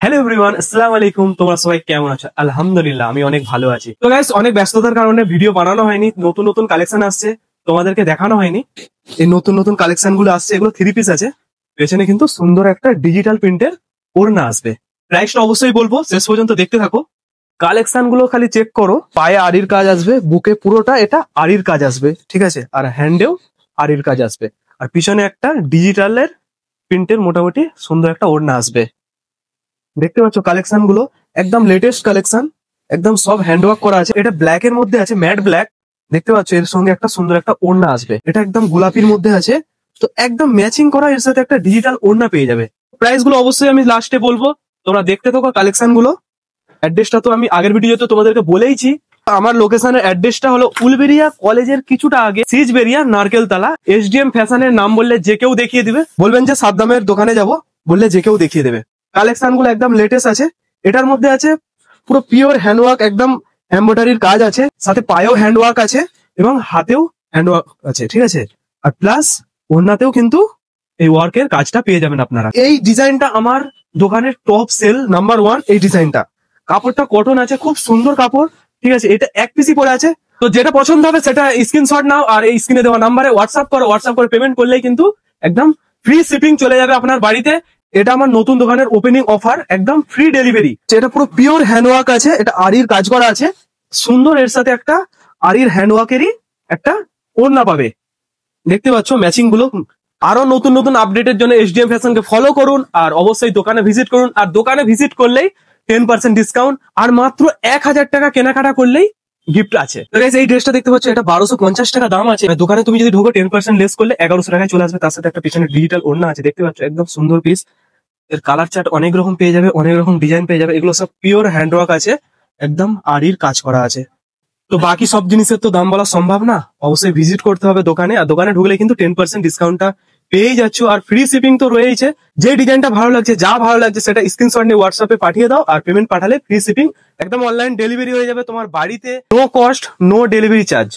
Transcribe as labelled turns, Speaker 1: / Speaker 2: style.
Speaker 1: Hello everyone, আসসালামু আলাইকুম। তোমরা সবাই কেমন আছো? আলহামদুলিল্লাহ, আমি অনেক ভালো আছি। তো গাইস, অনেক ব্যস্ততার কারণে ভিডিও বানানো হয়নি। নতুন নতুন কালেকশন আসছে, তোমাদেরকে দেখানো হয়নি। এই নতুন নতুন কালেকশন গুলো আসছে, এগুলো 3 পিস আছে। পেছনে কিন্তু সুন্দর একটা ডিজিটাল প্রিন্টের ওড়না আসবে। প্রাইসটা অবশ্যই বলবো, শেষ পর্যন্ত দেখতে থাকো। কালেকশন গুলো খালি চেক করো। পায়ে আরির কাজ আসবে, বুকে পুরোটা এটা আরির কাজ আসবে, ঠিক আছে? আর হ্যান্ডেও আরির কাজ আসবে। আর পিছনে একটা ডিজিটালের প্রিন্টের মোটামুটি সুন্দর একটা ওড়না আসবে। দেখতে পাচ্ছ কালেকশন গুলো একদম লেটেস্ট কালেকশন, একদম সব হ্যান্ডওয়ার্ক করা আছে। এটা ব্ল্যাক এর মধ্যে আছে, ম্যাট ব্ল্যাক। দেখতে পাচ্ছ এর সঙ্গে একটা সুন্দর একটা ওড়না আসবে। এটা একদম গোলাপির মধ্যে আছে, তো একদম ম্যাচিং করা এর সাথে একটা ডিজিটাল ওড়না পেয়ে যাবে। প্রাইস গুলো অবশ্যই আমি লাস্টে বলবো, তোমরা দেখতে থাকো কালেকশন গুলো। অ্যাড্রেসটা তো আমি আগের ভিডিওতে তোমাদেরকে বলেইছি। আমার লোকেশনের অ্যাড্রেসটা হলো উলবেরিয়া কলেজের কিছুটা আগে, সিজবেরিয়া নারকেলতলা। এসডিএম ফ্যাশনের নাম বললে যে কেউ দেখিয়ে দিবে। বলবেন যে সাদ্দামের দোকানে যাব, বললে যে কেউ দেখিয়ে দেবে। কালেকশন গুলো একদম লেটেস্ট আছে। এটার মধ্যে আছে পুরো পিওর হ্যান্ডওয়ার্ক, একদম এমব্রয়ডারির কাজ আছে, সাথে পায়েও হ্যান্ডওয়ার্ক আছে এবং হাতেও হ্যান্ডওয়ার্ক আছে, ঠিক আছে? আর প্লাস ওড়নাতেও কিন্তু এই ওয়ার্কের কাজটা পেয়ে যাবেন আপনারা। এই ডিজাইনটা আমার দোকানের টপ সেল নাম্বার 1। এই ডিজাইনটা কাপড়টা কটন আছে, খুব সুন্দর কাপড়, ঠিক আছে? এটা 1 পিসই পরে আছে। তো যেটা পছন্দ হবে সেটা স্ক্রিনশট নাও, আর এই স্ক্রিনে দেওয়া নাম্বারে হোয়াটসঅ্যাপ করো। হোয়াটসঅ্যাপ করে পেমেন্ট করলেই কিন্তু একদম ফ্রি শিপিং চলে যাবে আপনার বাড়িতে। এটা আমার নতুন দোকানের ওপেনিং অফার, একদম ফ্রি ডেলিভারি। এটা পুরো পিওর হ্যান্ডওয়ার্ক আছে, এটা আরির কাজ করা আছে সুন্দর। এর সাথে একটা আরির হ্যান্ডওয়ার্কেরই একটা ওড়না পাবে। দেখতে পাচ্ছ ম্যাচিং গুলো। আরো নতুন নতুন আপডেটের জন্য এসডিএম ফ্যাশনকে ফলো করুন, আর অবশ্যই দোকানে ভিজিট করুন। আর দোকানে ভিজিট করলেই 10% ডিসকাউন্ট, আর মাত্র 1000 টাকা কেনাকাটা করলেই গিফট আছে। তো guys, এই ড্রেসটা দেখতে পাচ্ছ, এটা 1250 টাকা দাম আছে। দোকানে তুমি যদি ঢোকো 10% লেস করলে 1100 টাকায় চলে আসবে। তার সাথে একটা পিছনে ডিজিটাল ওড়না আছে, দেখতে পাচ্ছ একদম সুন্দর পিস। এর কালার চার্ট অনেক রকম পেয়ে যাবে, অনেক রকম ডিজাইন পেয়ে যাবে। এগুলো সব পিওর হ্যান্ডওয়ার্ক আছে, একদম আরির কাজ করা আছে। তো বাকি সব জিনিসের তো দাম বলা সম্ভব না, অবশ্যই ভিজিট করতে হবে দোকানে। আর দোকানে ঢুকলে কিন্তু 10% ডিসকাউন্টটা পেয়ে যাচ্ছ, আর ফ্রি শিপিং তো রয়েছে। যে ডিজাইনটা ভালো লাগছে, যা ভালো লাগছে সেটা স্ক্রিনশট নিয়ে হোয়াটসঅ্যাপে পাঠিয়ে দাও, আর পেমেন্ট পাঠালে ফ্রি শিপিং, একদম অনলাইন ডেলিভারি হয়ে যাবে তোমার বাড়িতে। No cost, no delivery charge.